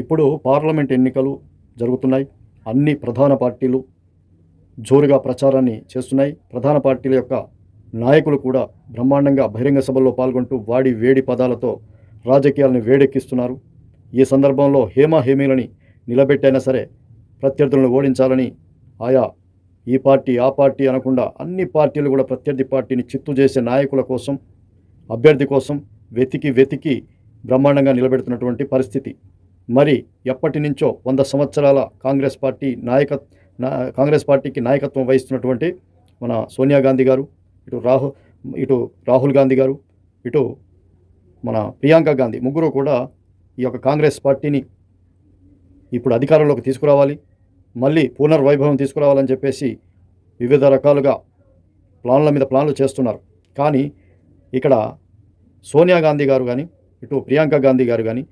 ఇప్పుడు పార్లమెంట్ ఎన్నికలు జరుగుతున్నాయి. అన్ని ప్రధాన పార్టీలు జోరుగా ప్రచారాన్ని చేస్తున్నాయి. ప్రధాన పార్టీల యొక్క నాయకులు కూడా బ్రహ్మాండంగా బహిరంగ సభల్లో పాల్గొంటూ వాడి వేడి పదాలతో రాజకీయాలను వేడెక్కిస్తున్నారు. ఈ సందర్భంలో హేమీలని నిలబెట్టైనా సరే ప్రత్యర్థులను ఓడించాలని ఆయా ఈ పార్టీ ఆ పార్టీ అనకుండా అన్ని పార్టీలు కూడా ప్రత్యర్థి పార్టీని చిత్తు చేసే నాయకుల కోసం, అభ్యర్థి కోసం వెతికి బ్రహ్మాండంగా నిలబెడుతున్నటువంటి పరిస్థితి. మరి ఎప్పటి నుంచో 100 సంవత్సరాల కాంగ్రెస్ పార్టీకి నాయకత్వం వహిస్తున్నటువంటి మన సోనియా గాంధీ గారు, ఇటు రాహుల్ గాంధీ గారు, ఇటు మన ప్రియాంక గాంధీ, ముగ్గురు కూడా ఈ యొక్క కాంగ్రెస్ పార్టీని ఇప్పుడు అధికారంలోకి తీసుకురావాలి, మళ్ళీ పునర్వైభవం తీసుకురావాలని చెప్పేసి వివిధ రకాలుగా ప్లాన్ల మీద ప్లాన్లు చేస్తున్నారు. కానీ ఇక్కడ సోనియా గాంధీ గారు కానీ, ఇటు ప్రియాంక గాంధీ గారు కానీ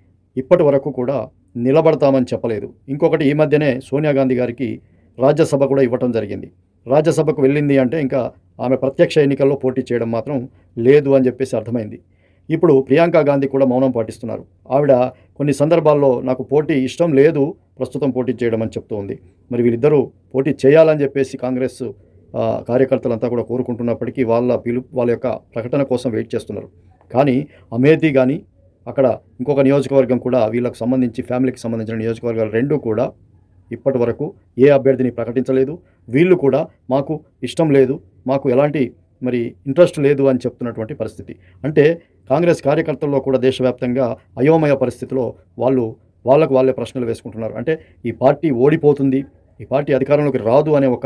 ఇప్పటి వరకు కూడా నిలబడతామని చెప్పలేదు. ఇంకొకటి, ఈ మధ్యనే సోనియా గాంధీ గారికి రాజ్యసభ కూడా ఇవ్వటం జరిగింది. రాజ్యసభకు వెళ్ళింది అంటే ఇంకా ఆమె ప్రత్యక్ష ఎన్నికల్లో పోటీ చేయడం మాత్రం లేదు అని చెప్పేసి అర్థమైంది. ఇప్పుడు ప్రియాంక గాంధీ కూడా మౌనం పాటిస్తున్నారు. ఆవిడ కొన్ని సందర్భాల్లో నాకు పోటీ ఇష్టం లేదు, ప్రస్తుతం పోటీ చేయడం అని చెప్తూ ఉంది. మరి వీళ్ళిద్దరూ పోటీ చేయాలని చెప్పేసి కాంగ్రెస్ కార్యకర్తలంతా కూడా కోరుకుంటున్నప్పటికీ వాళ్ళ యొక్క ప్రకటన కోసం వెయిట్ చేస్తున్నారు. కానీ అమేథీ కానీ అక్కడ ఇంకొక నియోజకవర్గం కూడా వీళ్ళకు సంబంధించి ఫ్యామిలీకి సంబంధించిన నియోజకవర్గాలు రెండూ కూడా ఇప్పటి వరకు ఏ అభ్యర్థిని ప్రకటించలేదు. వీళ్ళు కూడా మాకు ఇష్టం లేదు, మాకు ఎలాంటి ఇంట్రెస్ట్ లేదు అని చెప్తున్నటువంటి పరిస్థితి. అంటే కాంగ్రెస్ కార్యకర్తల్లో కూడా దేశవ్యాప్తంగా అయోమయ పరిస్థితిలో వాళ్ళకు వాళ్ళే ప్రశ్నలు వేసుకుంటున్నారు. అంటే ఈ పార్టీ ఓడిపోతుంది, ఈ పార్టీ అధికారంలోకి రాదు అనే ఒక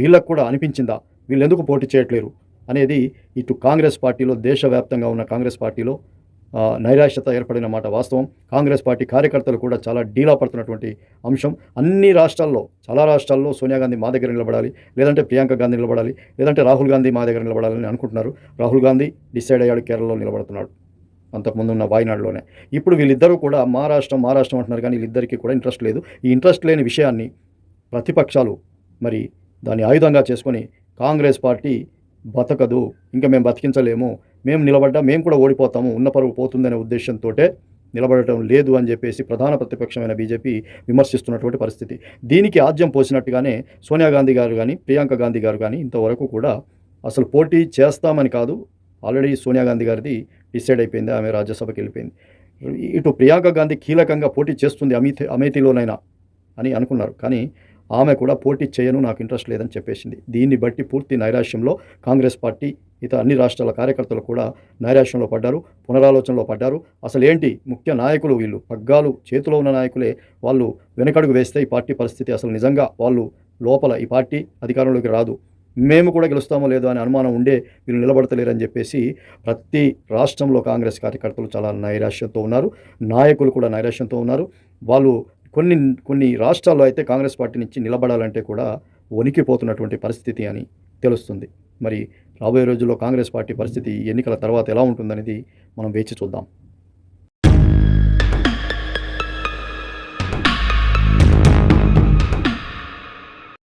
వీళ్ళకు కూడా అనిపించిందా, వీళ్ళు ఎందుకు పోటీ చేయట్లేరు అనేది ఇటు కాంగ్రెస్ పార్టీలో, దేశవ్యాప్తంగా ఉన్న కాంగ్రెస్ పార్టీలో నైరాశ్యత ఏర్పడిన మాట వాస్తవం. కాంగ్రెస్ పార్టీ కార్యకర్తలు కూడా చాలా డీలా పడుతున్నటువంటి అంశం. అన్ని రాష్ట్రాల్లో, చాలా రాష్ట్రాల్లో సోనియా గాంధీ మా దగ్గర నిలబడాలి, లేదంటే ప్రియాంక గాంధీ నిలబడాలి, లేదంటే రాహుల్ గాంధీ మా దగ్గర నిలబడాలని అనుకుంటున్నారు. రాహుల్ గాంధీ డిసైడ్ అయ్యాడు, కేరళలో నిలబడుతున్నాడు, అంతకుముందు ఉన్న వాయనాడులోనే. ఇప్పుడు వీళ్ళిద్దరూ కూడా మా రాష్ట్రం అంటున్నారు, కానీ వీళ్ళిద్దరికీ కూడా ఇంట్రెస్ట్ లేదు. ఈ ఇంట్రెస్ట్ లేని విషయాన్ని ప్రతిపక్షాలు దాన్ని ఆయుధంగా చేసుకొని కాంగ్రెస్ పార్టీ బతకదు, ఇంకా మేము బతికించలేము, మేము నిలబడ్డా మేము కూడా ఓడిపోతాము, ఉన్న పరువు పోతుందనే ఉద్దేశంతో నిలబడటం లేదు అని చెప్పేసి ప్రధాన ప్రతిపక్షమైన బీజేపీ విమర్శిస్తున్నటువంటి పరిస్థితి. దీనికి ఆజ్యం పోసినట్టుగానే సోనియా గాంధీ గారు కానీ, ప్రియాంక గాంధీ గారు కానీ ఇంతవరకు కూడా అసలు పోటీ చేస్తామని కాదు, ఆల్రెడీ సోనియా గాంధీ గారిది డిసైడ్ అయిపోయింది, ఆమె రాజ్యసభకి వెళ్ళిపోయింది. ఇటు ప్రియాంక గాంధీ కీలకంగా పోటీ చేస్తుంది అమేథీలోనైనా అని అనుకున్నారు. కానీ ఆమె కూడా పోటీ చేయను, నాకు ఇంట్రెస్ట్ లేదని చెప్పేసింది. దీన్ని బట్టి పూర్తి నైరాశ్యంలో కాంగ్రెస్ పార్టీ, అన్ని రాష్ట్రాల కార్యకర్తలు కూడా నైరాశ్యంలో పడ్డారు, పునరాలోచనలో పడ్డారు. అసలు ఏంటి ముఖ్య నాయకులు, వీళ్ళు పగ్గాలు చేతిలో ఉన్న నాయకులే వాళ్ళు వెనకడుగు వేస్తే ఈ పార్టీ పరిస్థితి అసలు నిజంగా వాళ్ళు లోపల ఈ పార్టీ అధికారంలోకి రాదు, మేము కూడా గెలుస్తామో లేదో అని అనుమానం ఉండే వీళ్ళు నిలబడతలేరని చెప్పేసి ప్రతి రాష్ట్రంలో కాంగ్రెస్ కార్యకర్తలు చాలా నైరాశ్యంతో ఉన్నారు, నాయకులు కూడా నైరాశ్యంతో ఉన్నారు. వాళ్ళు కొన్ని రాష్ట్రాల్లో అయితే కాంగ్రెస్ పార్టీ నుంచి నిలబడాలంటే కూడా వణికిపోతున్నటువంటి పరిస్థితి అని తెలుస్తుంది. మరి రాబోయే రోజుల్లో కాంగ్రెస్ పార్టీ పరిస్థితి ఎన్నికల తర్వాత ఎలా ఉంటుందనేది మనం వేచి చూద్దాం.